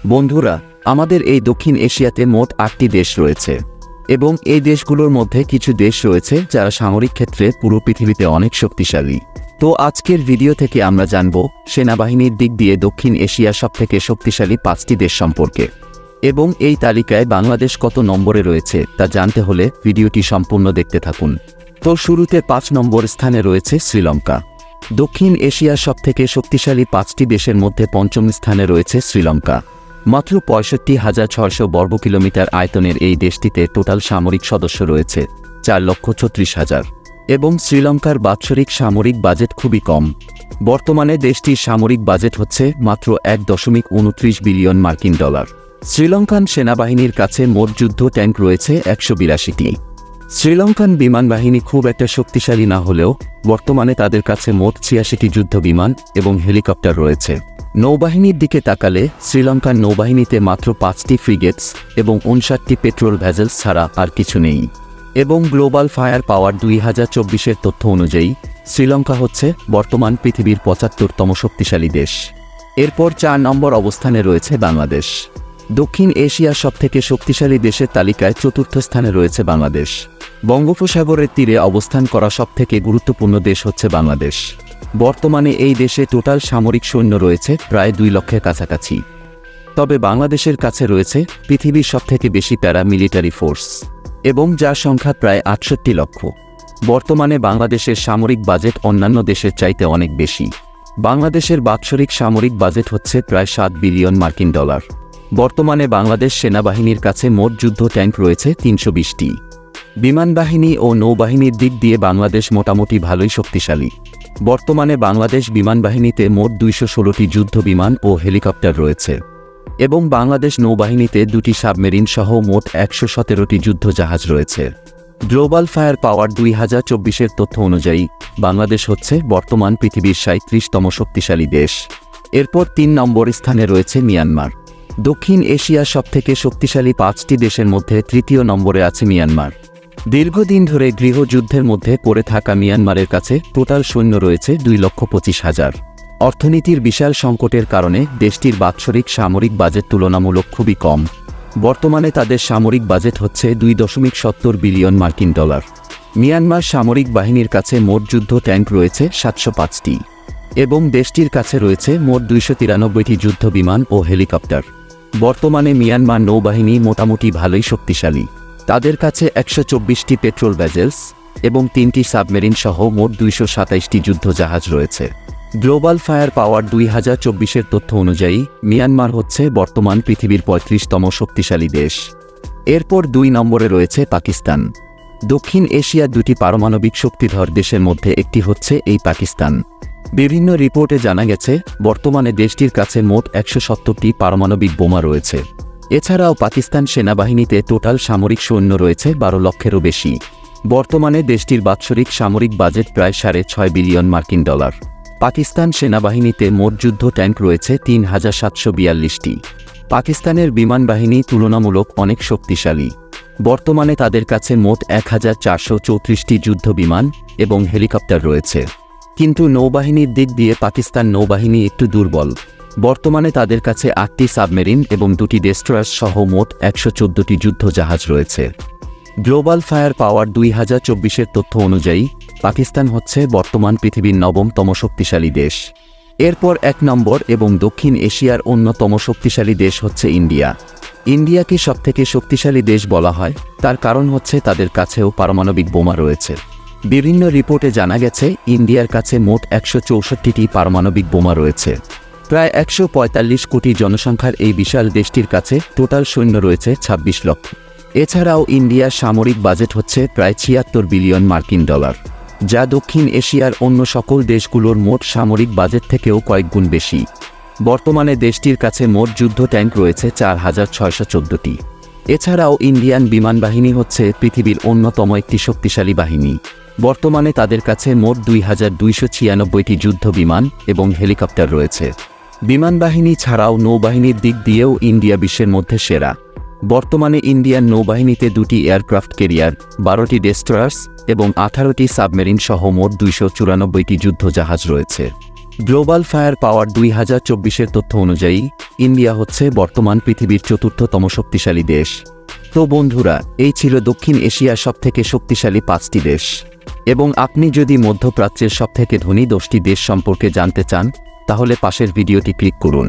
বন্ধুরা, আমাদের এই দক্ষিণ এশিয়াতে মোট 8টি দেশ রয়েছে এবং এই দেশগুলোর মধ্যে কিছু দেশ রয়েছে যারা সামরিক ক্ষেত্রে পুরো পৃথিবীতে অনেক শক্তিশালী। তো আজকের ভিডিও থেকে আমরা জানব সেনাবাহিনীর দিক দিয়ে দক্ষিণ এশিয়ার সবথেকে শক্তিশালী 5টি দেশ সম্পর্কে এবং এই তালিকায় বাংলাদেশ কত নম্বরে রয়েছে তা জানতে হলে ভিডিওটি সম্পূর্ণ দেখতে থাকুন। তো শুরুতে 5 নম্বর স্থানে রয়েছে শ্রীলঙ্কা। দক্ষিণ এশিয়ার সবথেকে শক্তিশালী 5টি দেশের মধ্যে 5ম স্থানে রয়েছে শ্রীলঙ্কা। মাত্র ৬৫,৬০০ বর্গ কিলোমিটার আয়তনের এই দেশটিতে টোটাল সামরিক সদস্য রয়েছে ৪,৩৬,০০০ এবং শ্রীলঙ্কার বাৎসরিক সামরিক বাজেট খুবই কম। বর্তমানে দেশটির সামরিক বাজেট হচ্ছে মাত্র ১.২৯ বিলিয়ন মার্কিন ডলার। শ্রীলঙ্কান সেনাবাহিনীর কাছে মোট যুদ্ধ ট্যাঙ্ক রয়েছে ১৮২টি। শ্রীলঙ্কান বিমান বাহিনী খুব একটা শক্তিশালী না হলেও বর্তমানে তাদের কাছে মোট ৮৬টি যুদ্ধ বিমান এবং হেলিকপ্টার রয়েছে। নৌবাহিনীর দিকে তাকালে শ্রীলঙ্কার নৌবাহিনীতে মাত্র 5টি ফ্রিগেটস এবং ৫৯টি পেট্রোল ভেসেলস ছাড়া আর কিছু নেই। এবং গ্লোবাল ফায়ার পাওয়ার ২০২৪-এর তথ্য অনুযায়ী শ্রীলঙ্কা হচ্ছে বর্তমান পৃথিবীর ৭৫তম শক্তিশালী দেশ। এরপর ৪ নম্বর অবস্থানে রয়েছে বাংলাদেশ। দক্ষিণ এশিয়ার সবথেকে শক্তিশালী দেশের তালিকায় ৪র্থ স্থানে রয়েছে বাংলাদেশ। বঙ্গোপসাগরের তীরে অবস্থান করা সবথেকে গুরুত্বপূর্ণ দেশ হচ্ছে বাংলাদেশ। বর্তমানে এই দেশে টোটাল সামরিক সৈন্য রয়েছে প্রায় ২ লক্ষের কাছাকাছি। তবে বাংলাদেশের কাছে রয়েছে পৃথিবীর সবথেকে বেশি প্যারা মিলিটারি ফোর্স এবং যার সংখ্যা প্রায় ৬৮ লক্ষ। বর্তমানে বাংলাদেশের সামরিক বাজেট অন্যান্য দেশের চাইতে অনেক বেশি। বাংলাদেশের বাৎসরিক সামরিক বাজেট হচ্ছে প্রায় ৭ বিলিয়ন মার্কিন ডলার। বর্তমানে বাংলাদেশ সেনাবাহিনীর কাছে মোট যুদ্ধ ট্যাঙ্ক রয়েছে ৩২০টি। বিমান বাহিনী ও নৌবাহিনীর দিক দিয়ে বাংলাদেশ মোটামুটি ভালোই শক্তিশালী। বর্তমানে বাংলাদেশ বিমান বাহিনীতে মোট ২১৬টি যুদ্ধ বিমান ও হেলিকপ্টার রয়েছে এবং বাংলাদেশ নৌবাহিনীতে ২টি সাবমেরিন সহ মোট ১১৭টি যুদ্ধ জাহাজ রয়েছে। গ্লোবাল ফায়ার পাওয়ার ২০২৪-এর তথ্য অনুযায়ী বাংলাদেশ হচ্ছে বর্তমান পৃথিবীর ৩৭তম শক্তিশালী দেশ। এরপর ৩ নম্বর স্থানে রয়েছে মিয়ানমার। দক্ষিণ এশিয়ার সবথেকে শক্তিশালী 5টি দেশের মধ্যে ৩য় নম্বরে আছে মিয়ানমার। দীর্ঘদিন ধরে গৃহযুদ্ধের মধ্যে পড়ে থাকা মিয়ানমারের কাছে টোটাল সৈন্য রয়েছে ২,২৫,০০০। অর্থনীতির বিশাল সংকটের কারণে দেশটির বাৎসরিক সামরিক বাজেট তুলনামূলক খুবই কম। বর্তমানে তাদের সামরিক বাজেট হচ্ছে ২.৭০ বিলিয়ন মার্কিন ডলার। মিয়ানমার সামরিক বাহিনীর কাছে মোট যুদ্ধ ট্যাঙ্ক রয়েছে ৭০৫টি এবং দেশটির কাছে রয়েছে মোট ২৯৩টি যুদ্ধ বিমান ও হেলিকপ্টার। বর্তমানে মিয়ানমার নৌবাহিনী মোটামুটি ভালোই শক্তিশালী। তাদের কাছে ১২৪টি পেট্রোল ভেসেলস এবং 3টি সাবমেরিন সহ মোট ২২৭টি যুদ্ধ জাহাজ রয়েছে। গ্লোবাল ফায়ার পাওয়ার ২০২৪-এর তথ্য অনুযায়ী মিয়ানমার হচ্ছে বর্তমান পৃথিবীর ৩৫তম শক্তিশালী দেশ। এরপর ২ নম্বরে রয়েছে পাকিস্তান। দক্ষিণ এশিয়ার 2টি পারমাণবিক শক্তিধর দেশের মধ্যে একটি হচ্ছে এই পাকিস্তান। বিভিন্ন রিপোর্টে জানা গেছে বর্তমানে দেশটির কাছে মোট ১৭০টি পারমাণবিক বোমা রয়েছে। এছাড়াও পাকিস্তান সেনাবাহিনীতে টোটাল সামরিক সৈন্য রয়েছে ১২ লক্ষেরও বেশি। বর্তমানে দেশটির বাৎসরিক সামরিক বাজেট প্রায় ৬.৫ বিলিয়ন মার্কিন ডলার। পাকিস্তান সেনাবাহিনীতে মোট যুদ্ধ ট্যাঙ্ক রয়েছে ৩,৭৪২টি। পাকিস্তানের বিমান বাহিনী তুলনামূলক অনেক শক্তিশালী। বর্তমানে তাদের কাছে মোট ১,৪৩৪টি যুদ্ধ বিমান এবং হেলিকপ্টার রয়েছে। কিন্তু নৌবাহিনীর দিক দিয়ে পাকিস্তান নৌবাহিনী একটু দুর্বল। বর্তমানে তাদের কাছে 8টি সাবমেরিন এবং 2টি ডেস্ট্রয়ার সহ মোট ১১৪টি যুদ্ধ জাহাজ রয়েছে। গ্লোবাল ফায়ার পাওয়ার ২০২৪-এর তথ্য অনুযায়ী পাকিস্তান হচ্ছে বর্তমান পৃথিবীর ৯তম শক্তিশালী দেশ। এরপর ১ নম্বর এবং দক্ষিণ এশিয়ার অন্যতম শক্তিশালী দেশ হচ্ছে ইন্ডিয়া। ইন্ডিয়াকে সবথেকে শক্তিশালী দেশ বলা হয়, তার কারণ হচ্ছে তাদের কাছেও পারমাণবিক বোমা রয়েছে। বিভিন্ন রিপোর্টে জানা গেছে ইন্ডিয়ার কাছে মোট ১৬৪টি পারমাণবিক বোমা রয়েছে। প্রায় ১৪৫ কোটি জনসংখ্যার এই বিশাল দেশটির কাছে টোটাল সৈন্য রয়েছে ২৬ লক্ষ। এছাড়াও ইন্ডিয়ার সামরিক বাজেট হচ্ছে প্রায় ৭৬ বিলিয়ন মার্কিন ডলার, যা দক্ষিণ এশিয়ার অন্য সকল দেশগুলোর মোট সামরিক বাজেট থেকেও কয়েক গুণ বেশি। বর্তমানে দেশটির কাছে মোট যুদ্ধ ট্যাঙ্ক রয়েছে ৪,৬১৪টি। এছাড়াও ইন্ডিয়ান বিমান বাহিনী হচ্ছে পৃথিবীর অন্যতম একটি শক্তিশালী বাহিনী। বর্তমানে তাদের কাছে মোট ২,২৯৬টি যুদ্ধ বিমান এবং হেলিকপ্টার রয়েছে। বিমান বাহিনী ছাড়াও নৌবাহিনীর দিক দিয়েও ইন্ডিয়া বিশ্বের মধ্যে সেরা। বর্তমানে ইন্ডিয়ান নৌবাহিনীতে 2টি এয়ারক্রাফট ক্যারিয়ার, 12টি ডেস্ট্রয়ার্স এবং 18টি সাবমেরিন সহ মোট 294টি যুদ্ধ জাহাজ রয়েছে। গ্লোবাল ফায়ার পাওয়ার 2024-এর তথ্য অনুযায়ী ইন্ডিয়া হচ্ছে বর্তমান পৃথিবীর চতুর্থতম শক্তিশালী দেশ। তো বন্ধুরা, এই ছিল দক্ষিণ এশিয়ার সবথেকে শক্তিশালী 5টি দেশ। এবং আপনি যদি মধ্যপ্রাচ্যের সবথেকে ধনী 10টি দেশ সম্পর্কে জানতে চান, তাহলে পাশের ভিডিওটি ক্লিক করুন।